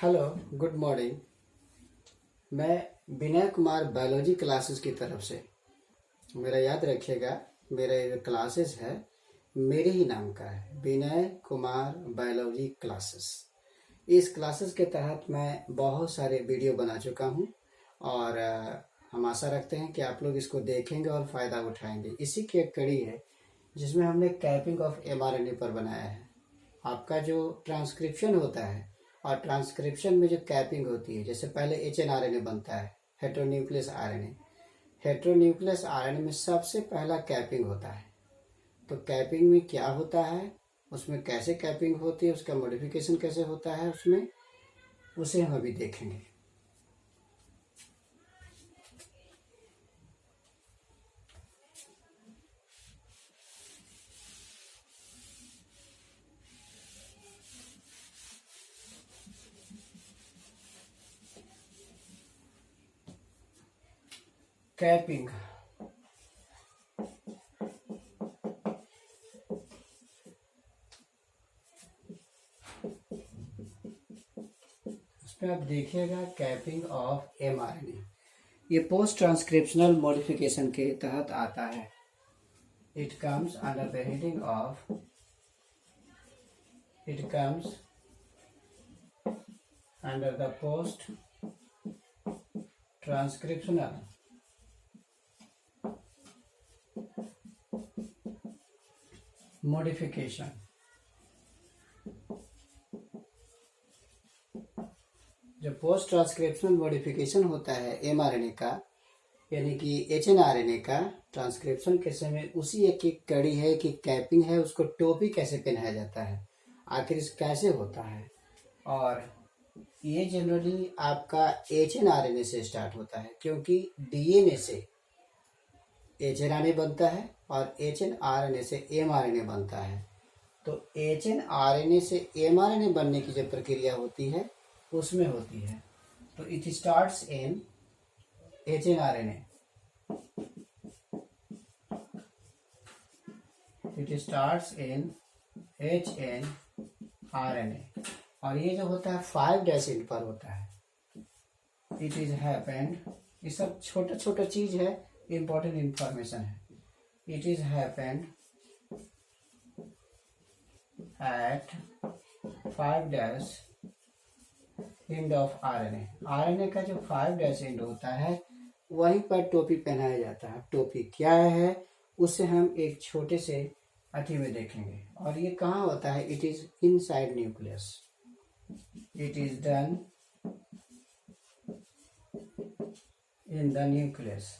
Hello, good morning. मैं Vinay Kumar biology classes की तरफ से, मेरा याद रखिएगा, मेरा ये क्लासेस है मेरे ही नाम का है, विनय कुमार बायोलॉजी क्लासेस। इस क्लासेस के तहत मैं बहुत सारे वीडियो बना चुका हूँ और हम आशा रखते हैं कि आप लोग इसको देखेंगे और फ़ायदा उठाएंगे। इसी की एक कड़ी है जिसमें हमने कैपिंग ऑफ mRNA पर बनाया है। आपका जो ट्रांसक्रिप्शन होता है और ट्रांसक्रिप्शन में जो कैपिंग होती है, जैसे पहले HNRNA बनता है, हेट्रोन्यूक्लियस आरएनए। हेट्रोन्यूक्लियस आरएनए में सबसे पहला कैपिंग होता है। तो कैपिंग में क्या होता है, उसमें कैसे कैपिंग होती है, उसका मॉडिफिकेशन कैसे होता है उसमें, उसे हम अभी देखेंगे। कैपिंग उसमें आप देखिएगा कैपिंग ऑफ mRNA, ये पोस्ट ट्रांसक्रिप्शनल मॉडिफिकेशन के तहत आता है। It comes under the heading of under the post transcriptional modification। जो पोस्ट ट्रांसक्रिप्शनल मॉडिफिकेशन होता है mRNA का, यानी कि HNRNA का ट्रांसक्रिप्शन के समय, उसी एक कड़ी है कि कैपिंग है, उसको टोपी कैसे पहनाया जाता है, आखिर इस कैसे होता है। और ये जनरली आपका HNRNA से स्टार्ट होता है, क्योंकि DNA से HNRNA बनता है और HNRNA से mRNA बनता है। तो HNRNA से mRNA बनने की जो प्रक्रिया होती है उसमें होती है। तो it starts in HNRNA, it starts in HNRNA, और ये जो होता है 5' एंड पर होता है। इट इज हैपेंड, ये सब छोटा छोटा चीज है, इंपॉर्टेंट इंफॉर्मेशन है। It is happened at 5' end of RNA। RNA का जो 5' एंड होता है वहीं पर टोपी पहनाया जाता है। टोपी क्या है उसे हम एक छोटे से अथी में देखेंगे। और ये कहाँ होता है? It is inside nucleus. It is done in the nucleus.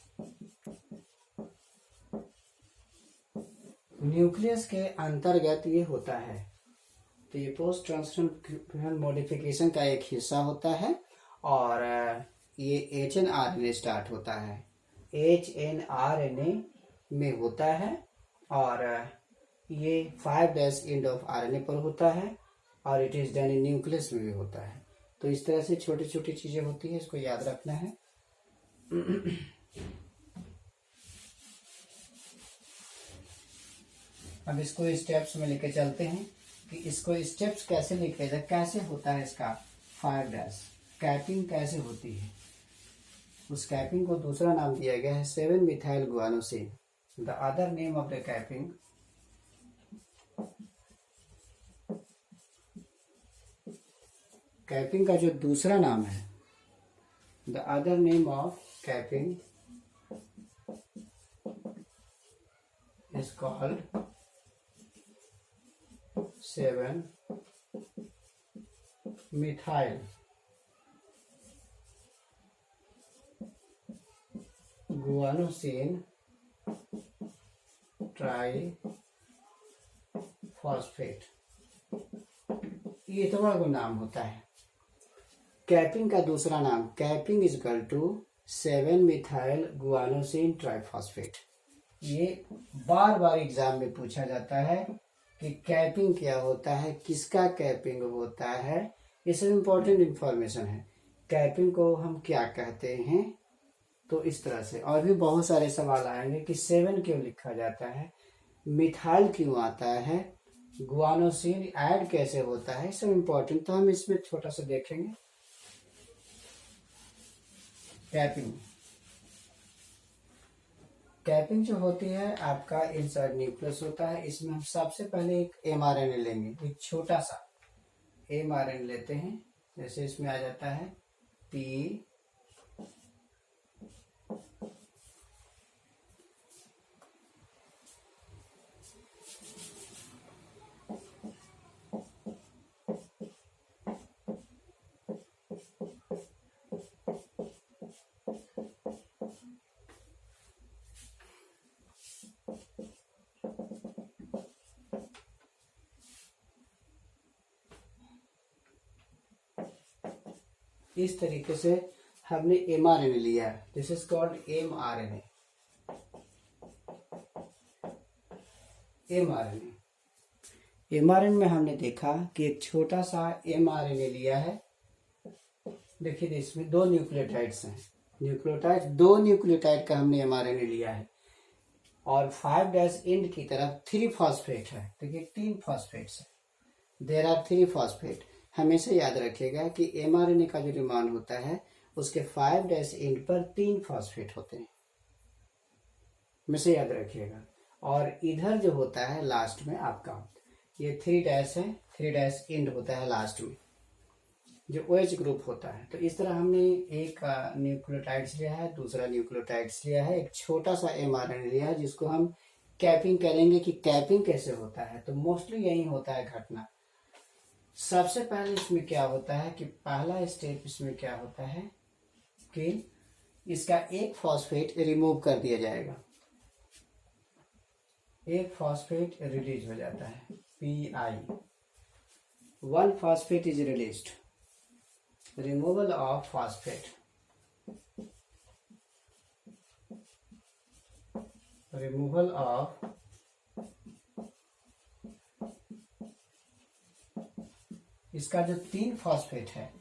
Nucleus के अंतर्गत ये होता है। तो ये पोस्ट ट्रांसक्रिप्शनल मॉडिफिकेशन का एक हिस्सा होता है और ये HNRNA स्टार्ट होता है, HNRNA में होता है, और ये 5' एंड ऑफ RNA पर होता है, और it is done in nucleus में भी होता है। तो इस तरह से छोटी छोटी चीजें होती है, इसको याद रखना है। अब इसको स्टेप्स में लेके चलते हैं कि इसको स्टेप्स कैसे लिखे जाए, कैसे होता है इसका 5' कैपिंग कैसे होती है। उस कैपिंग को दूसरा नाम दिया गया है 7-methyl guanosine। The other name of the capping, capping का जो दूसरा नाम है, the other name of capping is called 7-methyl guanosine triphosphate. ये इतना को नाम होता है। कैपिंग का दूसरा नाम, capping is equal to 7-methyl guanosine triphosphate. ये बार बार एग्जाम में पूछा जाता है कि कैपिंग क्या होता है, किसका कैपिंग होता है, ये सब इम्पोर्टेंट इंफॉर्मेशन है। कैपिंग को हम क्या कहते हैं, तो इस तरह से और भी बहुत सारे सवाल आएंगे कि 7 क्यों लिखा जाता है, मिथाइल क्यों आता है, गुआनोसिन ऐड कैसे होता है, सब इम्पोर्टेंट। तो हम इसमें छोटा सा देखेंगे कैपिंग। कैपिंग जो होती है आपका इनसाइड न्यूक्लियस होता है। इसमें हम सबसे पहले एक mRNA लेंगे, एक छोटा सा mRNA लेते हैं। जैसे इसमें आ जाता है P, इस तरीके से हमने mRNA लिया है। This is called mRNA। mRNA में हमने देखा कि एक छोटा सा mRNA लिया है। देखिए इसमें दो न्यूक्लियोटाइड्स हैं। न्यूक्लियोटाइड, दो न्यूक्लियोटाइड का हमने mRNA लिया है और 5' एंड की तरफ 3 फॉस्फेट है। देखिए 3 फॉस्फेट्स है। There are 3 phosphate. हमेशा याद रखिएगा कि mRNA का जो निर्माण होता है उसके 5' एंड पर 3 फॉस्फेट होते हैं, हमेशा याद रखिएगा। और इधर जो होता है लास्ट में आपका ये 3' है, 3' एंड होता है लास्ट में जो OH ग्रुप होता है। तो इस तरह हमने एक न्यूक्लियोटाइड्स लिया है, दूसरा न्यूक्लियोटाइड्स लिया है, एक छोटा सा mRNA लिया है जिसको हम कैपिंग करेंगे। कि कैपिंग कैसे होता है, तो मोस्टली यही होता है घटना। सबसे पहले इसमें क्या होता है कि पहला स्टेप इसमें क्या होता है कि इसका एक फॉस्फेट रिमूव कर दिया जाएगा। एक फॉस्फेट रिलीज हो जाता है, Pi, 1 phosphate is released. Removal of phosphate, removal of इसका जो 3 फॉस्फेट है,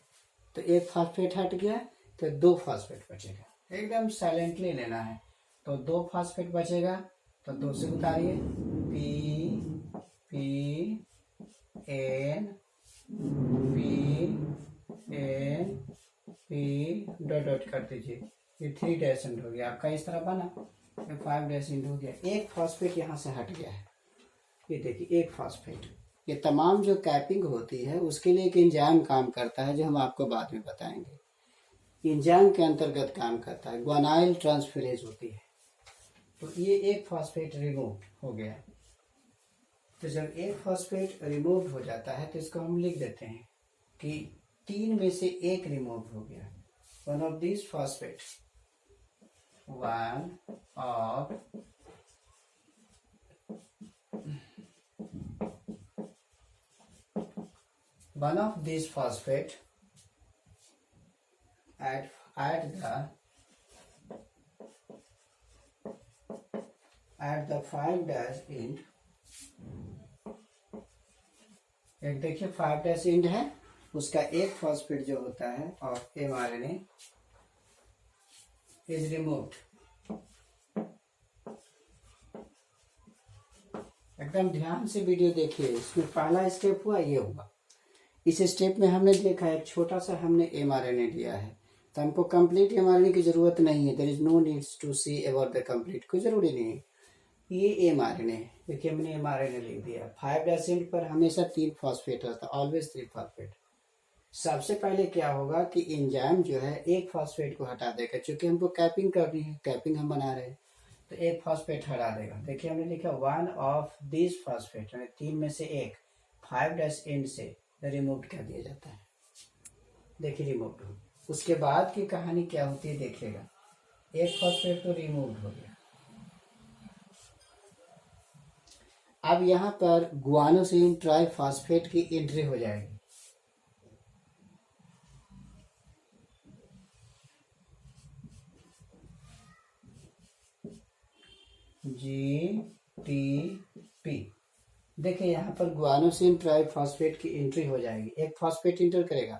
तो एक फॉस्फेट हट गया तो 2 फॉस्फेट बचेगा। एकदम साइलेंटली लेना है। तो 2 फॉस्फेट बचेगा तो 2 से उतारिए, P N डॉट डॉट कर दीजिए। ये 3' हो गया आपका, इस तरह बना। 5' हो गया। एक फॉस्फेट यहाँ से हट गया है। ये देखिए एक फॉस्फेट। ये तमाम जो कैपिंग होती है उसके लिए एक एंजाइम काम करता है जो हम आपको बाद में बताएंगे। एंजाइम के अंतर्गत काम करता है, ग्वानाइल ट्रांसफेरेज होती है। तो ये एक फॉस्फेट रिमूव हो गया। तो जब एक फॉस्फेट रिमूव हो जाता है तो इसको हम लिख देते हैं कि 3 में से 1 रिमूव हो गया। One of this phosphate, one of this phosphate at the 5' end, एक देखिए 5' एंड है, उसका एक फॉस्फेट जो होता है ऑफ mRNA इज रिमूव्ड। एकदम ध्यान से वीडियो देखिए। इसमें पहला स्टेप हुआ, ये हुआ। इस स्टेप में हमने देखा एक छोटा सा हमने mRNA लिया है, तो हमको कंप्लीट mRNA की जरूरत नहीं है। There is no needs to see about the complete, कोई जरूरी नहीं है। ये mRNA, देखिए हमने mRNA लिख दिया। 5' एंड पर हमेशा 3 फॉस्फेट होता है, ऑलवेज 3 फॉस्फेट। सबसे पहले क्या होगा कि एंजाइम जो है एक फॉस्फेट को हटा देगा, क्योंकि हमको कैपिंग करनी है, कैपिंग हम बना रहे हैं, तो एक फॉस्फेट हटा देगा। देखिए हमने लिखा 1 ऑफ दिस फॉस्फेट, 3 में से 1 5' एंड से रिमूव कर दिया जाता है। देखिए रिमूव। उसके बाद की कहानी क्या होती है देखिएगा। एक फॉस्फेट तो रिमूव हो गया। अब यहाँ पर गुआनोसिन ट्राइफॉस्फेट की एंट्री हो जाएगी। GTP। देखिए यहाँ पर गुआनोसिन ट्राइफॉस्फेट की एंट्री हो जाएगी। एक फॉस्फेट इंटर करेगा,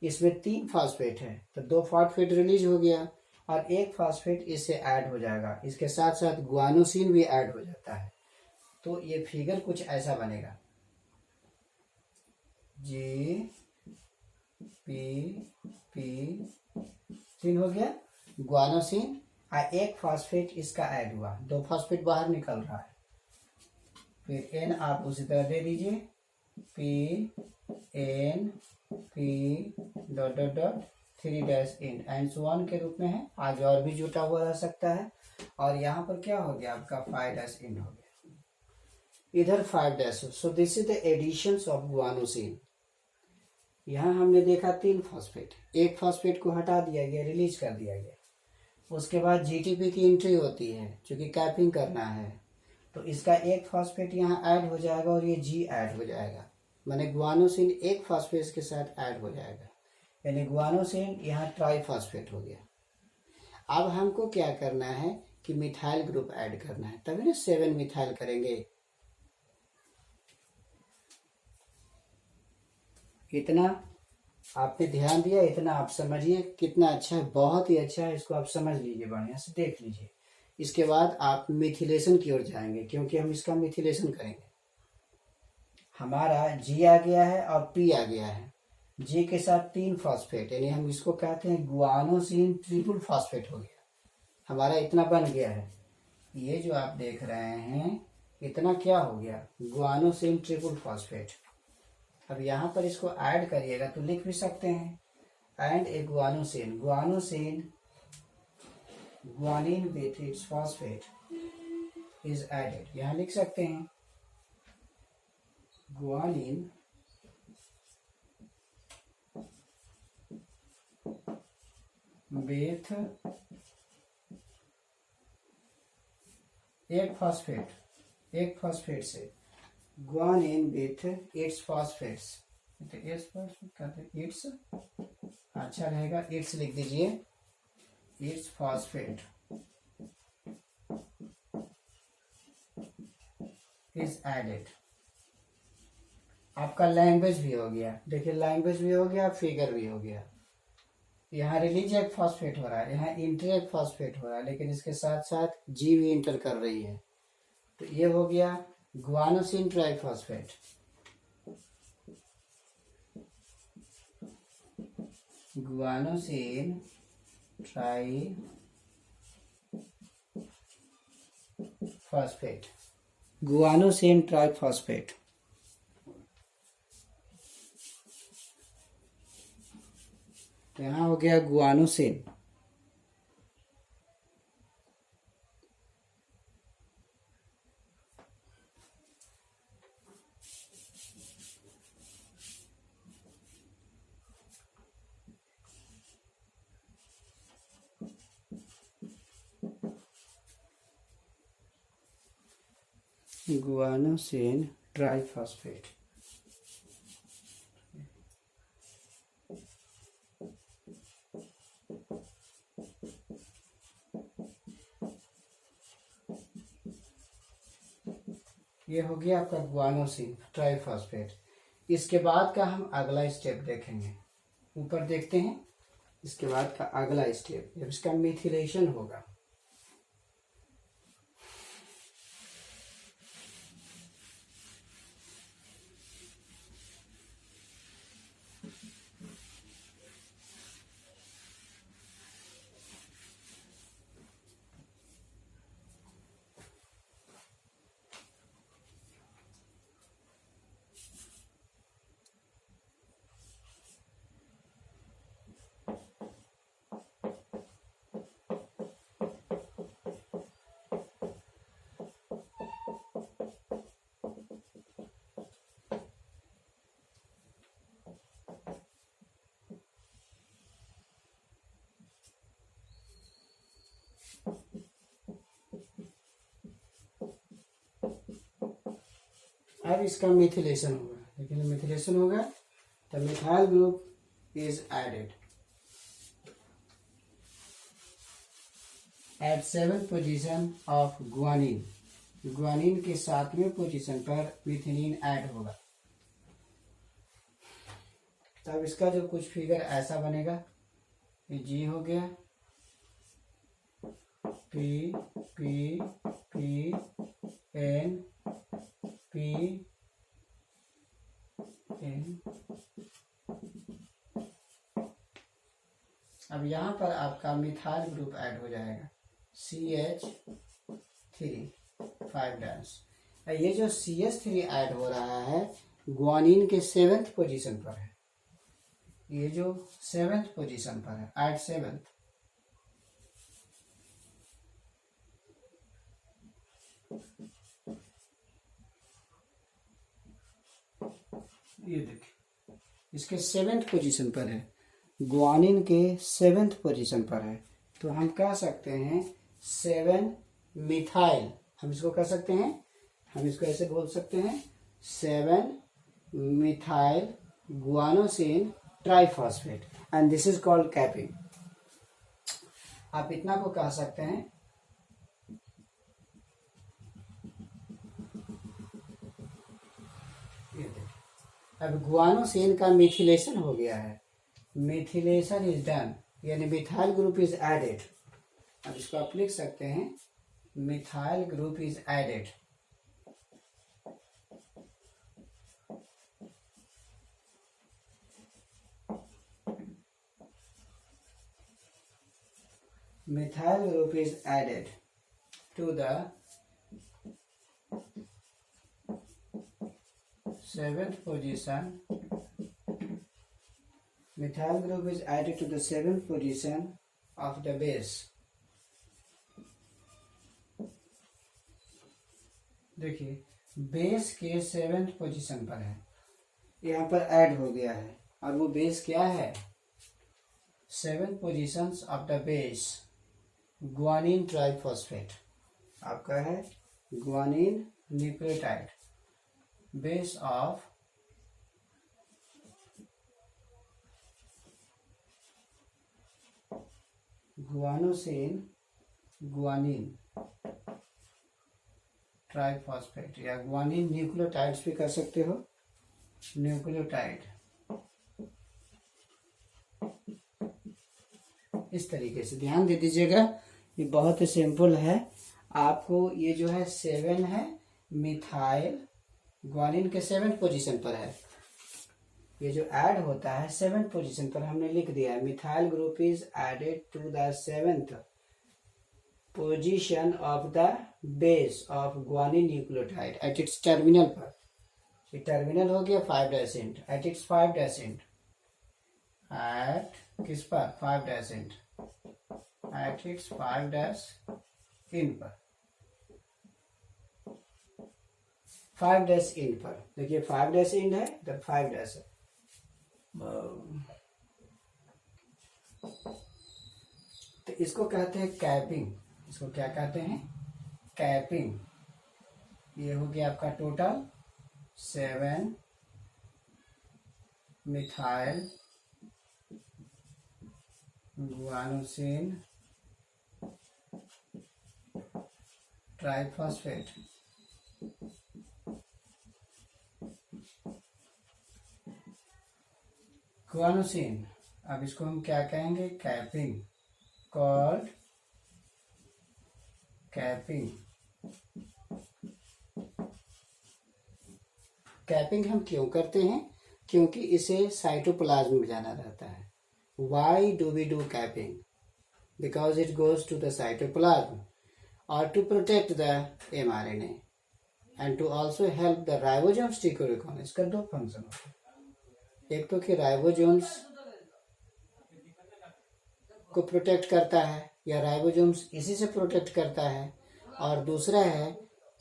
इसमें 3 फॉस्फेट है तो 2 फॉस्फेट रिलीज हो गया और एक फॉस्फेट इससे ऐड हो जाएगा। इसके साथ साथ गुआनोसिन भी ऐड हो जाता है। तो ये फिगर कुछ ऐसा बनेगा, GPP 3 हो गया, ग्वानोसिन एक फॉस्फेट इसका ऐड हुआ, 2 फॉस्फेट बाहर निकल रहा है, फिर एन आप उसी तरह दे दीजिए, P N P dot dot dot 3 in and so on के रूप में है। आगे और भी जुटा हुआ रह सकता है। और यहाँ पर क्या हो गया आपका 5 इन हो गया, इधर 5 so this is the addition of guanosine. यहाँ हमने देखा 3 फॉस्फेट, एक फॉस्फेट को हटा दिया गया, रिलीज कर दिया गया। उसके बाद जीटीपी की एंट्री होती है, क्योंकि कैपिंग करना है, तो इसका एक फॉस्फेट यहाँ ऐड हो जाएगा और ये जी ऐड हो जाएगा, माने ग्वानोसिन एक फॉस्फेट के साथ ऐड हो जाएगा, यानी ग्वानोसिन यहाँ ट्राइफॉस्फेट हो गया। अब हमको क्या करना है कि मिथाइल ग्रुप ऐड करना है, तभी ना 7 मिथाइल करेंगे। इतना आपने ध्यान दिया, इतना आप समझिए कितना अच्छा है, बहुत ही अच्छा है, इसको आप समझ लीजिए, बढ़िया से देख लीजिए। इसके बाद आप मिथिलेशन की ओर जाएंगे, क्योंकि हम इसका मिथिलेशन करेंगे। हमारा जी आ गया है और पी आ गया है, जी के साथ 3 फॉस्फेट, यानी हम इसको कहते हैं ग्वानोसिन ट्रिपल फॉस्फेट हो गया, हमारा इतना बन गया है। ये जो आप देख रहे हैं इतना क्या हो गया, ग्वानोसिन ट्रिपल फॉस्फेट। अब यहाँ पर इसको ऐड करिएगा तो लिख भी सकते हैं, and a guanosine, guanosine guanine with its phosphate is added, यहाँ लिख सकते हैं ग्वानिन विथ एक फॉस्फेट से guanine with its phosphates, its अच्छा रहेगा, इट्स लिख दीजिए, इट्स फॉस्फेट इज एडेड। आपका लैंग्वेज भी हो गया, देखिए लैंग्वेज भी हो गया, फिगर भी हो गया। यहाँ रिलीज एक फॉस्फेट हो रहा है, यहाँ इंटर एक फॉस्फेट हो रहा है, लेकिन इसके साथ साथ जी भी इंटर कर रही है, तो ये हो गया guanosine triphosphate. Guanosine triphosphate, guanosine triphosphate. तो यहाँ हो गया ग्वानोसिन, ग्वानोसिन ट्राइफॉस्फेट। ये हो गया आपका ग्वानोसिन ट्राइफॉस्फेट। इसके बाद का हम अगला स्टेप देखेंगे, ऊपर देखते हैं। इसके बाद का अगला स्टेप जब इसका मिथिलेशन होगा, अब इसका मिथिलेशन होगा, लेकिन मिथिलेशन होगा तो methyl group is added at 7th position of guanine, guanine के 7वें पोजीशन पर मिथिलीन ऐड होगा। तब इसका जो कुछ फिगर ऐसा बनेगा, ये जी हो गया, P P P N P N, अब यहाँ पर आपका मिथाइल ग्रुप ऐड हो जाएगा CH3 5'। ये जो CH3 ऐड हो रहा है ग्वानिन के 7th पोजीशन पर है, ये जो 7th पोजीशन पर है, ऐड 7th। ये देखिए इसके 7th पोजीशन पर है, ग्वानिन के 7th पोजीशन पर है। तो हम कह सकते हैं 7 मिथाइल, हम इसको कह सकते हैं, हम इसको ऐसे बोल सकते हैं 7 methyl guanosine triphosphate and this is called capping. आप इतना को कह सकते हैं अब गुआनोसिन का मिथिलेशन हो गया है, मिथिलेशन इज डन, यानी मिथाइल ग्रुप इज एडेड। अब इसको आप लिख सकते हैं methyl group is added. Methyl group is added to the 7th position. Methyl group is added to the 7th position of the base. देखिए बेस के 7th position पर है, यहाँ पर ऐड हो गया है, और वो बेस क्या है, 7 positions of the base guanine triphosphate, आपका है guanine nucleotide, base of guanosine guanine triphosphate, या ग्वानिन न्यूक्लियोटाइड्स भी कर सकते हो, न्यूक्लियोटाइड। इस तरीके से ध्यान दे दीजिएगा, ये बहुत ही सिंपल है। आपको ये जो है 7 है, मिथाइल ग्वानिन के 7th पोजीशन पर है, ये जो ऐड होता है 7th पोजीशन पर हमने लिख दिया है, methyl group is added to the 7th position of the base of guanine nucleotide at its terminal पर। ये टर्मिनल हो गया 5' end, at its 5' end, at किस पर 5' एंड, एट इट्स 5' इन पर, 5' इन पर। देखिए 5' इन है, इधर 5' है। तो इसको कहते हैं कैपिंग, इसको क्या कहते हैं, कैपिंग। ये हो गया आपका total 7 methyl guanosine triphosphate, guanosine. अब इसको हम क्या कहेंगे, कैपिंग, कॉल्ड कैपिंग। कैपिंग हम क्यों करते हैं, क्योंकि इसे साइटोप्लाज्म में जाना रहता है। Why do we do capping? Because it goes to the cytoplasm or to protect the mRNA and to also help the ribosomes decorecognize। इसका 2 फंक्शन होता है, एक तो कि राइबोसोम्स को प्रोटेक्ट करता है या राइबोसोम्स इसी से प्रोटेक्ट करता है, और दूसरा है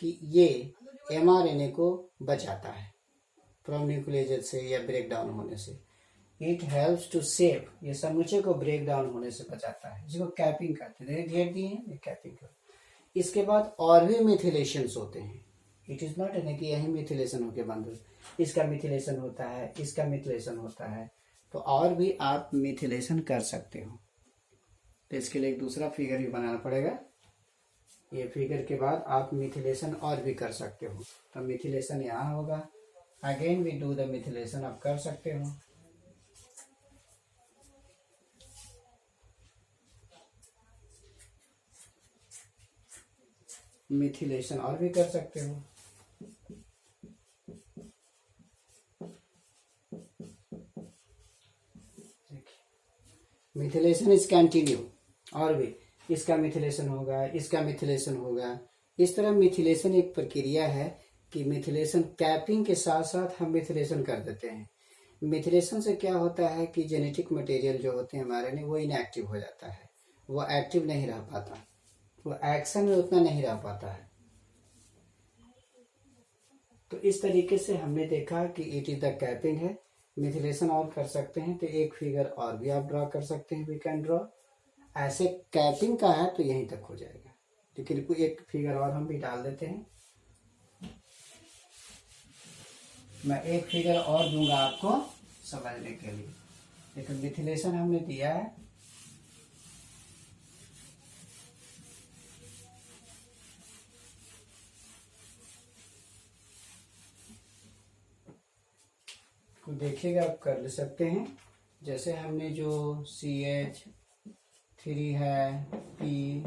कि ये mRNA को बचाता है फ्रॉम न्यूक्लियोजेज से या ब्रेक डाउन होने से। इट हेल्प्स टू सेव, ये समूचे को ब्रेक डाउन होने से बचाता है, जिसको कैपिंग कहते हैं। घेर दिए हैं, ये कैपिंग कर। इसके बाद और भी मिथिलेशंस होते हैं, इट इज नॉट है कि यही मिथिलेशन होके बंद हो, इसका मिथिलेशन होता है, इसका मिथिलेशन होता है, तो और भी आप मिथिलेशन कर सकते हो। तो इसके लिए एक दूसरा फिगर भी बनाना पड़ेगा, ये फिगर के बाद आप मिथिलेशन और भी कर सकते हो। तो मिथिलेशन यहाँ होगा, again we do the methylation, आप कर सकते हो। मिथिलेशन और भी कर सकते हो। मिथिलेशन इज कंटिन्यू, और भी इसका मिथिलेशन होगा, इसका मिथिलेशन होगा। इस तरह मिथिलेशन एक प्रक्रिया है कि मिथिलेशन कैपिंग के साथ साथ हम मिथिलेशन कर देते हैं। मिथिलेशन से क्या होता है कि जेनेटिक मटेरियल जो होते हैं हमारे में वो इनएक्टिव हो जाता है, वो एक्टिव नहीं रह पाता, वो एक्शन में उतना नहीं रह पाता है। तो इस तरीके से हमने देखा कि इट इज द कैपिंग है। मिथिलेशन और कर सकते हैं तो एक फिगर और भी आप ड्रॉ कर सकते हैं, वी कैन ड्रॉ। ऐसे कैपिंग का है तो यहीं तक हो जाएगा, लेकिन कोई एक फिगर और हम भी डाल देते हैं। मैं एक फिगर और दूंगा आपको समझने के लिए, लेकिन मिथिलेशन हमने दिया है। तो देखिएगा आप कर ले सकते हैं। जैसे हमने जो CH3 है, P,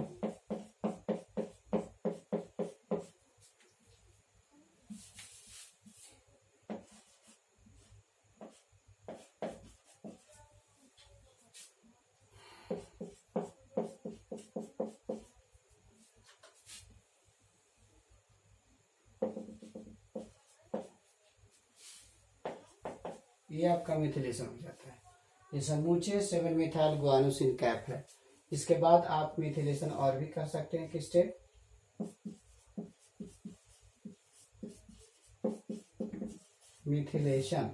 ये आपका मिथिलेशन हो जाता है। ये समूचे 7 मिथाइल गुआनोसिन कैप है। इसके बाद आप मिथिलेशन और भी कर सकते हैं किस स्टेप, मिथिलेशन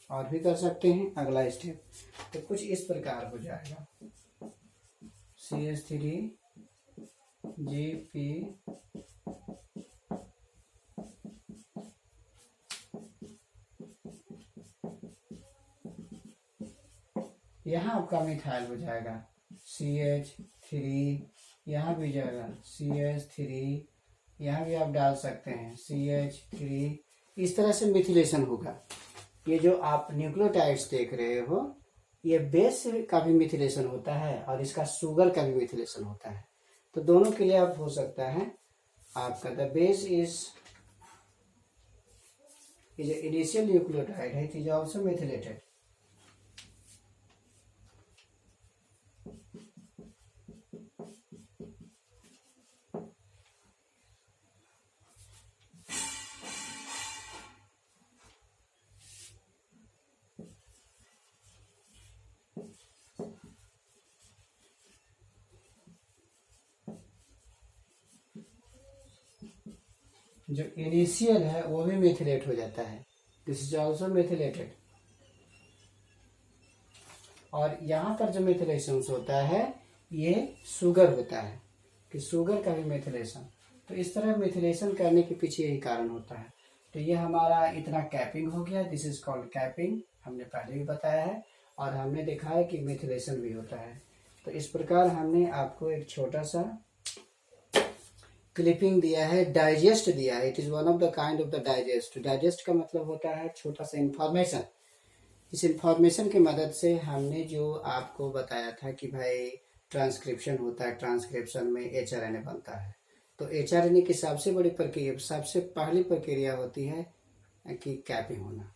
और भी कर सकते हैं। अगला स्टेप तो कुछ इस प्रकार हो जाएगा, CH3GP, यहाँ आपका मिथाइल हो जाएगा CH3, यहाँ भी जाएगा CH3, यहाँ भी आप डाल सकते हैं CH3। इस तरह से मिथिलेशन होगा। ये जो आप न्यूक्लियोटाइड्स देख रहे हो, ये बेस का भी मिथिलेशन होता है और इसका शुगर का भी मिथिलेशन होता है। तो दोनों के लिए आप हो सकता है आपका the base is initial nucleotide है, इट इज ऑल्सो मिथिलेटेड। जो इनिशियल है वो भी मिथिलेट हो जाता है, दिस इज ऑल्सो मिथिलेटेड। और यहाँ पर जो मिथिलेशन होता है ये शुगर होता है, कि शुगर का भी मिथिलेशन। तो इस तरह मिथिलेशन करने के पीछे यही कारण होता है। तो ये हमारा इतना कैपिंग हो गया, दिस इज कॉल्ड कैपिंग, हमने पहले भी बताया है। और हमने देखा है कि मिथिलेशन भी होता है। तो इस प्रकार हमने आपको एक छोटा सा क्लिपिंग दिया है, डाइजेस्ट दिया है। It is one of the kind of the digest. Digest का मतलब होता है छोटा सा इंफॉर्मेशन। इस इंफॉर्मेशन की मदद से हमने जो आपको बताया था कि भाई ट्रांसक्रिप्शन होता है, ट्रांसक्रिप्शन में HRNA बनता है। तो HRNA की सबसे बड़ी प्रक्रिया, सबसे पहली प्रक्रिया होती है कि कैपिंग होना।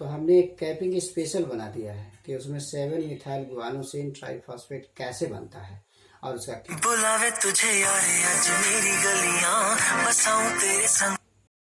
तो हमने एक कैपिंग स्पेशल बना दिया है कि उसमें 7 मिथाइल गुआनोसिन ट्राइफॉस्फेट कैसे बनता है और उसका बुलावे तुझे यारे आज मेरी गलियां, बसाऊं तेरे संग